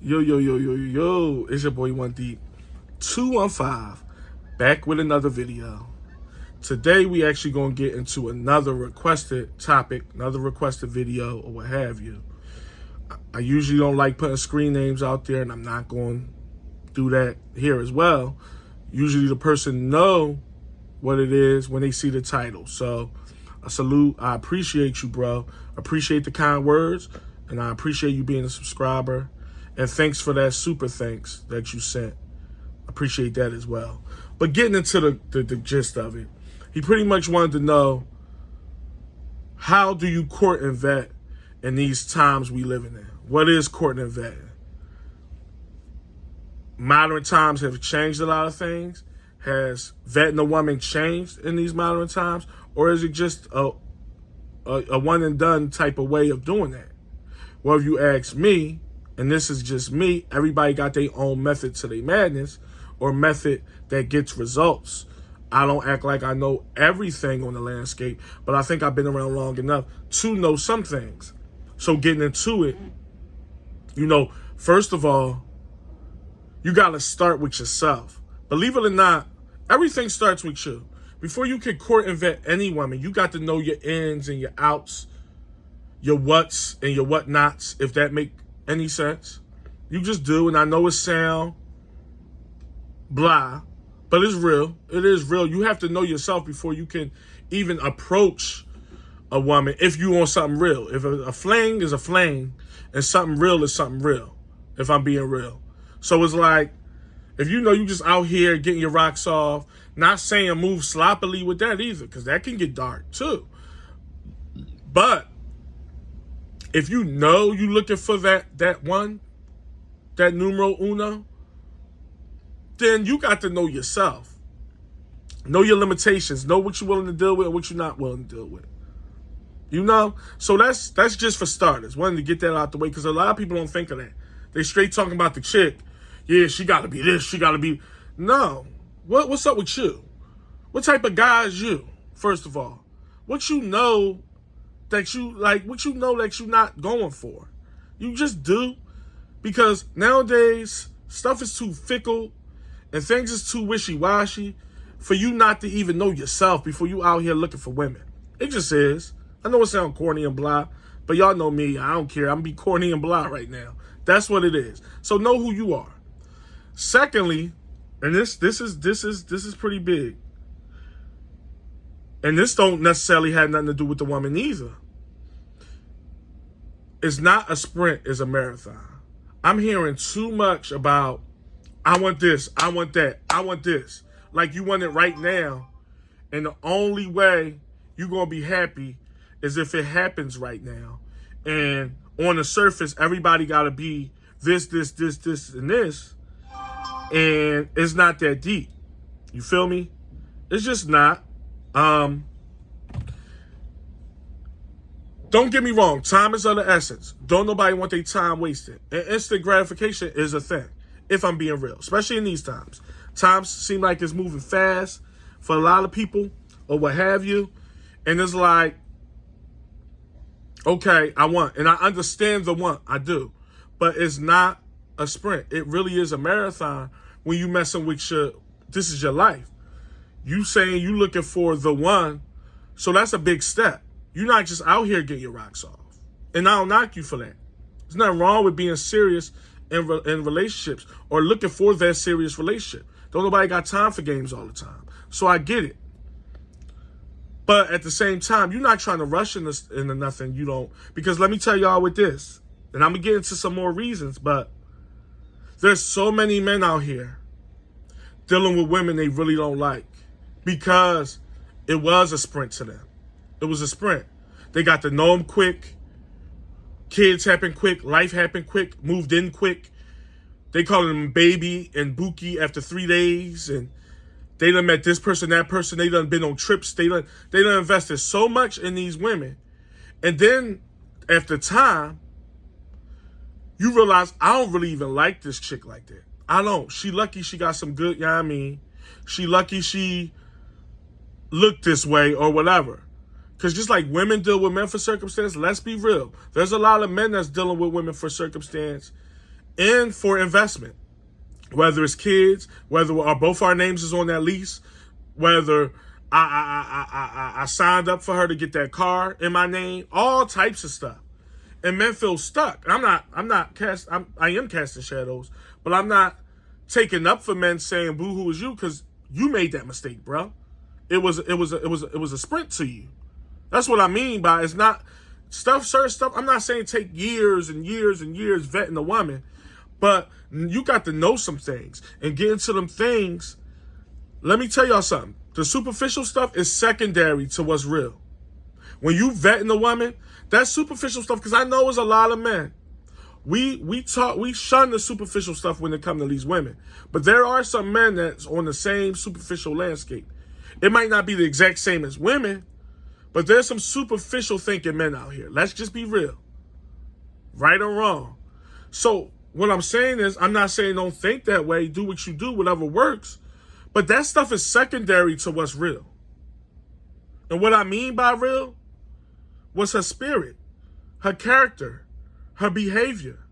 Yo, yo, yo, yo, yo. It's your boy 1Deep 215 back with another video. Today we actually gonna get into another requested topic, another requested video or what have you. I usually don't like putting screen names out there, and I'm not going to do that here as well. Usually the person know what it is when they see the title. So a salute. I appreciate you, bro. Appreciate the kind words, and I appreciate you being a subscriber. And thanks for that super thanks that you sent. Appreciate that as well. But getting into the gist of it, he pretty much wanted to know, how do you court and vet in these times we living in? What is courting and vetting? Modern times have changed a lot of things. Has vetting a woman changed in these modern times? Or is it just a one and done type of way of doing that? Well, if you ask me, and this is just me, everybody got their own method to their madness, or method that gets results. I don't act like I know everything on the landscape, but I think I've been around long enough to know some things. So getting into it, first of all, you got to start with yourself. Believe it or not, everything starts with you. Before you can court and vet any woman, you got to know your ins and your outs, your whats and your whatnots, if that make any sense. You just do, and I know it sound blah, but it's real. It is real. You have to know yourself before you can even approach a woman if you want something real. If a fling is a fling and something real is something real, if I'm being real. So it's like, if you know you just out here getting your rocks off, not saying move sloppily with that either, because that can get dark too. But if you know you looking for that one, that numero uno, then you got to know yourself. Know your limitations. Know what you're willing to deal with and what you're not willing to deal with. So that's just for starters. Wanted to get that out the way, because a lot of people don't think of that. They straight talking about the chick. Yeah, she got to be this. She got to be. No. What's up with you? What type of guy is you? First of all, what you know that you like? What you know that you're not going for? You just do, because nowadays stuff is too fickle and things is too wishy-washy for you not to even know yourself before you out here looking for women. It just is. I know it sounds corny and blah, but y'all know me. I don't care. I'm gonna be corny and blah right now. That's what it is. So know who you are. Secondly, and this is pretty big, and this don't necessarily have nothing to do with the woman either. It's not a sprint, it's a marathon. I'm hearing too much about, I want this, I want that, I want this. Like you want it right now, and the only way you're going to be happy is if it happens right now. And on the surface, everybody got to be this, and this. And it's not that deep. You feel me? It's just not. Don't get me wrong. Time is of the essence. Don't nobody want their time wasted. And instant gratification is a thing, if I'm being real, especially in these times. Times seem like it's moving fast for a lot of people or what have you. And it's like, okay, I want, and I understand the want, I do. But it's not a sprint. It really is a marathon when you messing with this is your life. You saying you looking for the one, so that's a big step. You're not just out here getting your rocks off. And I don't knock you for that. There's nothing wrong with being serious in relationships or looking for that serious relationship. Don't nobody got time for games all the time. So I get it. But at the same time, you're not trying to rush into nothing you don't. Because let me tell y'all with this, and I'm going to get into some more reasons, but there's so many men out here dealing with women they really don't like because it was a sprint to them. It was a sprint. They got to know them quick. Kids happen quick. Life happened quick. Moved in quick. They call them baby and Bookie after 3 days. And they done met this person, that person. They done been on trips. They done invested so much in these women. And then after time, you realize, I don't really even like this chick like that. I don't. She lucky she got some good, she lucky she looked this way or whatever. Because just like women deal with men for circumstance, let's be real. There's a lot of men that's dealing with women for circumstance and for investment. Whether it's kids, whether both our names is on that lease, whether I signed up for her to get that car in my name, all types of stuff. And men feel stuck. I am casting shadows, but I'm not taking up for men saying boo hoo is you, because you made that mistake, bro. It was a sprint to you. That's what I mean by it's not certain stuff. I'm not saying take years and years and years vetting a woman, but you got to know some things and get into them things. Let me tell y'all something. The superficial stuff is secondary to what's real. When you vetting a woman, that superficial stuff, because I know there's a lot of men. We shun the superficial stuff when it comes to these women. But there are some men that's on the same superficial landscape. It might not be the exact same as women, but there's some superficial thinking men out here. Let's just be real. Right or wrong. So what I'm saying is, I'm not saying don't think that way. Do what you do, whatever works. But that stuff is secondary to what's real. And what I mean by real was her spirit, her character, her behavior,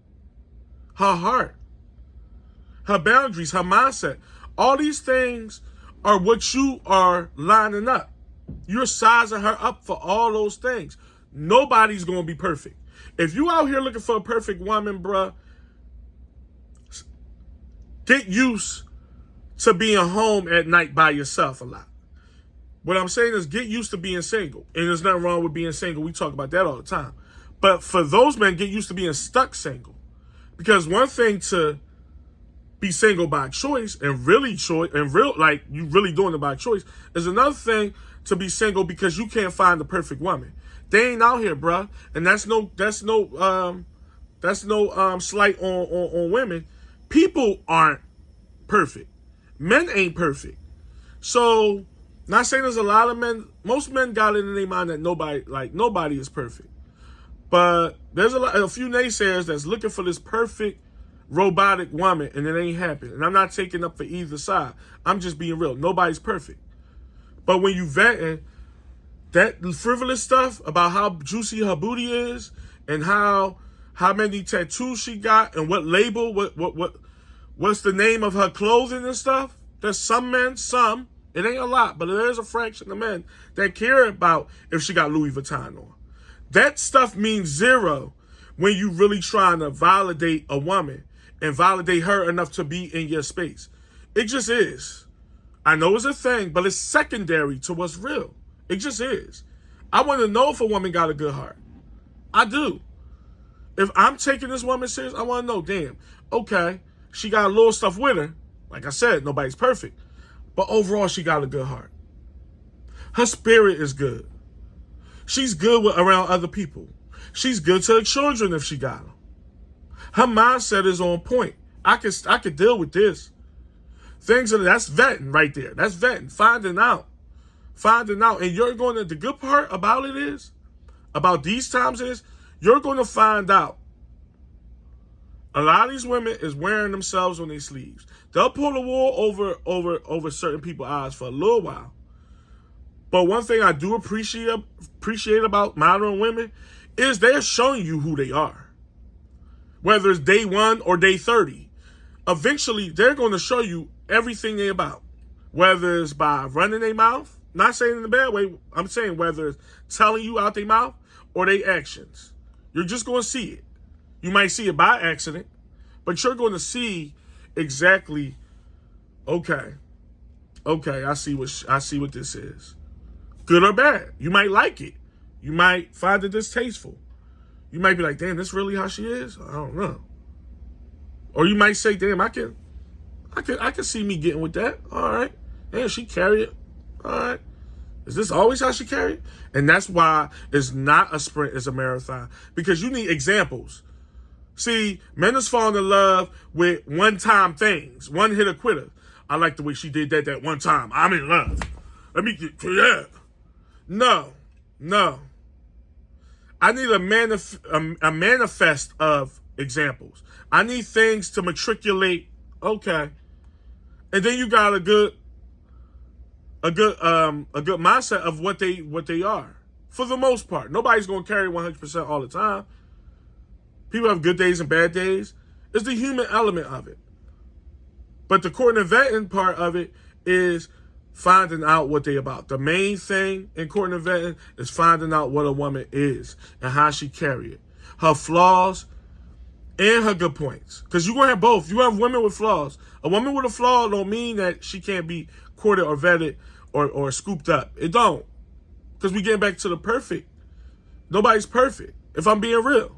her heart, her boundaries, her mindset. All these things are what you are lining up. You're sizing her up for all those things. Nobody's going to be perfect. If you out here looking for a perfect woman, bruh, get used to being home at night by yourself a lot. What I'm saying is get used to being single. And there's nothing wrong with being single. We talk about that all the time. But for those men, get used to being stuck single. Because one thing to be single by choice and like you really doing it by choice is another thing to be single because you can't find the perfect woman. They ain't out here, bruh. And that's no slight on women. People aren't perfect. Men ain't perfect. So, not saying there's a lot of men. Most men got it in their mind that nobody is perfect. But there's a few naysayers that's looking for this perfect robotic woman, and it ain't happening. And I'm not taking up for either side. I'm just being real. Nobody's perfect. But when you vetting that frivolous stuff about how juicy her booty is and how many tattoos she got and what label, what's the name of her clothing and stuff, there's some men, it ain't a lot, but there's a fraction of men that care about if she got Louis Vuitton on. That stuff means zero when you really trying to validate a woman and validate her enough to be in your space. It just is. I know it's a thing, but it's secondary to what's real. It just is. I want to know if a woman got a good heart. I do. If I'm taking this woman serious, I want to know, damn, okay, she got a little stuff with her. Like I said, nobody's perfect. But overall, she got a good heart. Her spirit is good. She's good around other people. She's good to her children if she got them. Her mindset is on point. I could deal with this. That's vetting right there. That's vetting, finding out. And the good part about it is, about these times is, you're going to find out. A lot of these women is wearing themselves on their sleeves. They'll pull the wool over certain people's eyes for a little while. But one thing I do appreciate about modern women is they're showing you who they are. Whether it's day 1 or day 30. Eventually, they're going to show you everything they're about. Whether it's by running their mouth, not saying in a bad way, I'm saying whether it's telling you out their mouth or their actions. You're just going to see it. You might see it by accident, but you're going to see exactly, okay, I see what this is. Good or bad. You might like it. You might find it distasteful. You might be like, damn, this really how she is? I don't know. Or you might say, damn, I can see me getting with that. All right. Damn, she carry it. All right. Is this always how she carry it? And that's why it's not a sprint, it's a marathon. Because you need examples. See, men is falling in love with one-time things, one-hitter quitter. I like the way she did that one time. I'm in love. Let me get to that. No. I need a manifest of examples. I need things to matriculate. Okay. And then you got a good mindset of what they are. For the most part. Nobody's going to carry 100% all the time. People have good days and bad days. It's the human element of it. But the courting and vetting part of it is finding out what they about. The main thing in courting and vetting is finding out what a woman is and how she carry it. Her flaws and her good points. Because you're going to have both. You have women with flaws. A woman with a flaw don't mean that she can't be courted or vetted or scooped up. It don't. Because we get back to the perfect. Nobody's perfect, if I'm being real.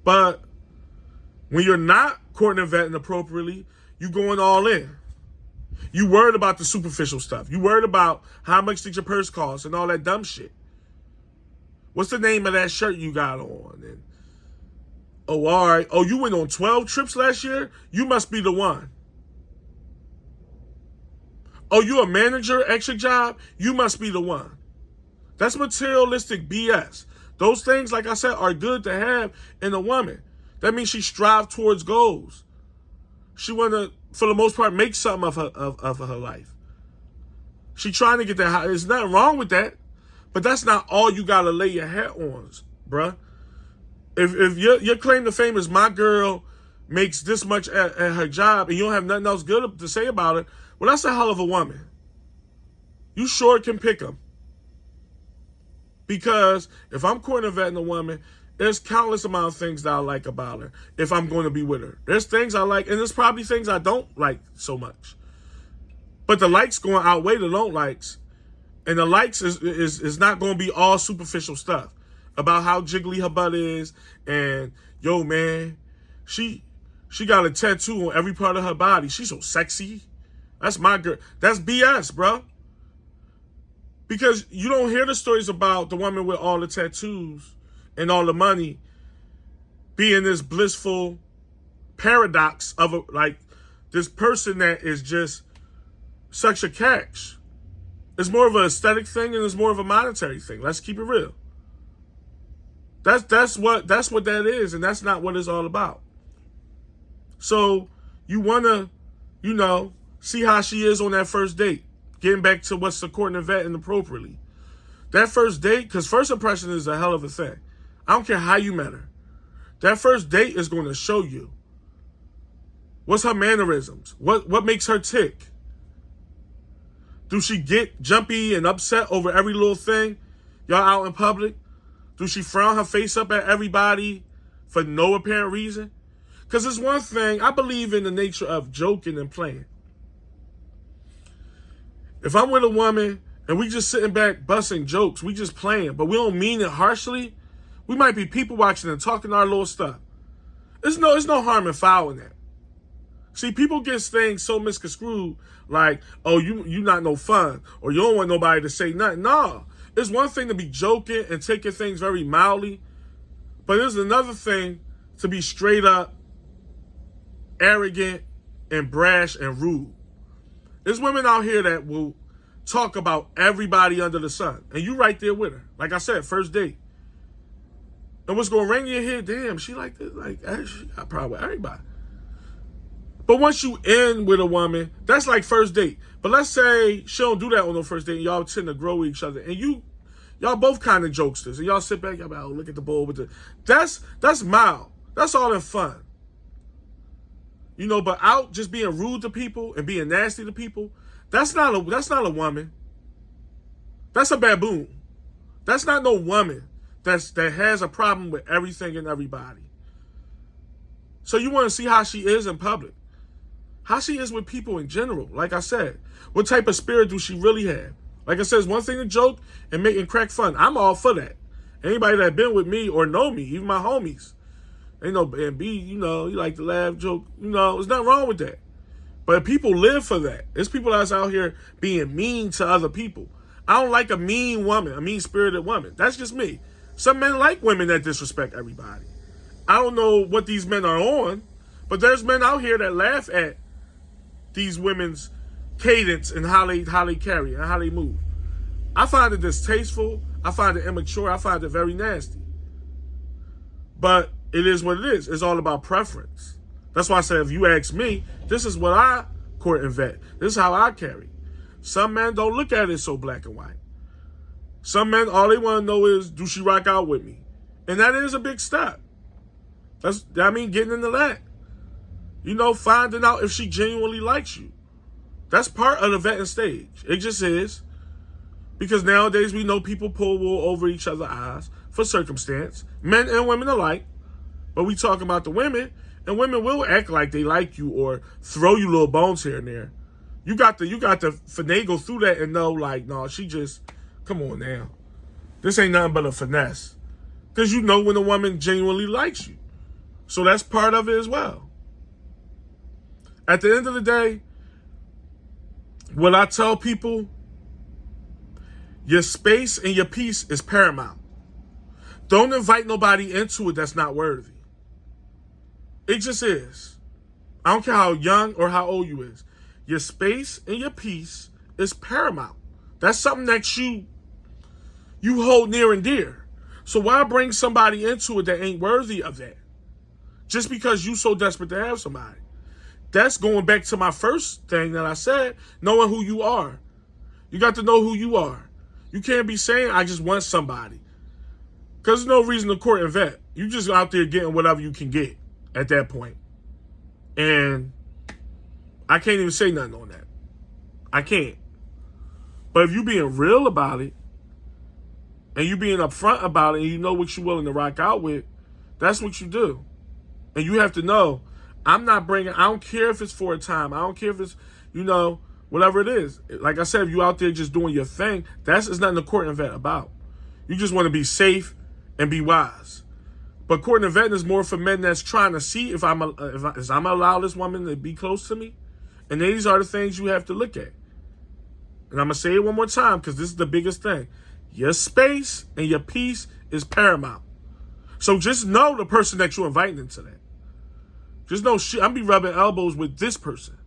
But when you're not courting and vetting appropriately, you going all in. You worried about the superficial stuff. You worried about how much did your purse cost and all that dumb shit. What's the name of that shirt you got on? And, oh, all right. Oh, you went on 12 trips last year? You must be the one. Oh, you a manager at your job? You must be the one. That's materialistic BS. Those things, like I said, are good to have in a woman. That means she strives towards goals. She want to, for the most part, make something of her life. She trying to get that high. There's nothing wrong with that. But that's not all you got to lay your hat on, bruh. If your claim to fame is my girl makes this much at her job and you don't have nothing else good to say about it, well, that's a hell of a woman. You sure can pick them. Because if I'm courting and vetting a woman, there's countless amount of things that I like about her if I'm going to be with her. There's things I like, and there's probably things I don't like so much. But the likes going to outweigh the don't likes. And the likes is not going to be all superficial stuff about how jiggly her butt is. And, yo, man, she got a tattoo on every part of her body. She's so sexy. That's my girl. That's BS, bro. Because you don't hear the stories about the woman with all the tattoos and all the money being this blissful paradox of this person that is just such a catch. It's more of an aesthetic thing and it's more of a monetary thing. Let's keep it real. That's what that is, and that's not what it's all about. So you wanna, see how she is on that first date. Getting back to what's the courting and vetting appropriately. That first date, because first impression is a hell of a thing. I don't care how you met her. That first date is going to show you what's her mannerisms, what makes her tick. Do she get jumpy and upset over every little thing? Y'all out in public? Do she frown her face up at everybody for no apparent reason? Because it's one thing, I believe in the nature of joking and playing. If I'm with a woman and we just sitting back busting jokes, we just playing, but we don't mean it harshly, we might be people watching and talking our little stuff. There's no harm in foul in that. See, people get things so misconstrued, like, oh, you not no fun, or you don't want nobody to say nothing. No, it's one thing to be joking and taking things very mildly, but there's another thing to be straight up arrogant and brash and rude. There's women out here that will talk about everybody under the sun, and you right there with her. Like I said, first date. And what's going to ring in your head, damn, she like this, she got problem with everybody. But once you end with a woman, that's like first date. But let's say she don't do that on no first date, and y'all tend to grow each other, and y'all both kind of jokesters, and y'all sit back, y'all be like, oh, look at the bull with the. That's mild. That's all in fun. But out just being rude to people and being nasty to people, that's not a woman. That's a baboon. That's not no woman that has a problem with everything and everybody. So you want to see how she is in public. How she is with people in general. Like I said, what type of spirit do she really have? Like I said, it's one thing to joke and make and crack fun. I'm all for that. Anybody that been with me or know me, even my homies, and B, you like to laugh, joke, there's nothing wrong with that. But people live for that. There's people that's out here being mean to other people. I don't like a mean woman, a mean-spirited woman. That's just me. Some men like women that disrespect everybody. I don't know what these men are on, but there's men out here that laugh at these women's cadence and how they carry and how they move. I find it distasteful. I find it immature. I find it very nasty. But it is what it is. It's all about preference. That's why I said, if you ask me, this is what I court and vet. This is how I carry. Some men don't look at it so black and white. Some men, all they want to know is, do she rock out with me? And that is a big step. Getting into that. You know, finding out if she genuinely likes you. That's part of the vetting stage. It just is. Because nowadays we know people pull wool over each other's eyes for circumstance. Men and women alike. But we talking about the women. And women will act like they like you or throw you little bones here and there. You got to finagle through that and know, like, no, she just, come on now. This ain't nothing but a finesse. Because you know when a woman genuinely likes you. So that's part of it as well. At the end of the day, what I tell people, your space and your peace is paramount. Don't invite nobody into it that's not worthy. It just is. I don't care how young or how old you is. Your space and your peace is paramount. That's something that you hold near and dear. So why bring somebody into it that ain't worthy of that? Just because you so desperate to have somebody. That's going back to my first thing that I said, knowing who you are. You got to know who you are. You can't be saying, I just want somebody. Because there's no reason to court and vet. You just out there getting whatever you can get at that point. And I can't even say nothing on that. I can't. But if you being real about it, and you being upfront about it, and you know what you're willing to rock out with, that's what you do. And you have to know, I don't care if it's for a time. I don't care if it's, whatever it is. Like I said, if you out there just doing your thing, it's nothing to court and vet about. You just want to be safe and be wise. But court and vetting is more for men that's trying to see if I'm allow this woman to be close to me. And these are the things you have to look at. And I'm going to say it one more time because this is the biggest thing. Your space and your peace is paramount. So just know the person that you're inviting into that. Just know I'm be rubbing elbows with this person.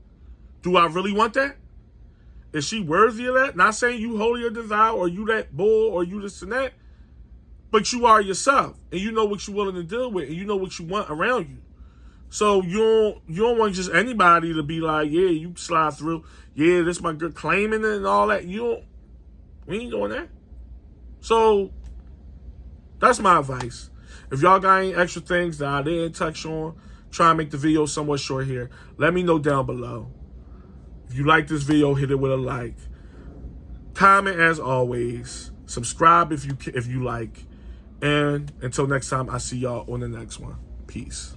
Do I really want that? Is she worthy of that? Not saying you holier than thou or you that bull or you this and that. But you are yourself. And you know what you're willing to deal with. And you know what you want around you. So you don't want just anybody to be like, yeah, you slide through. Yeah, this my girl claiming it and all that. We ain't doing that. So that's my advice. If y'all got any extra things that I didn't touch on, try and make the video somewhat short here. Let me know down below. If you like this video, hit it with a like. Comment as always. Subscribe if you like. And until next time, I see y'all on the next one. Peace.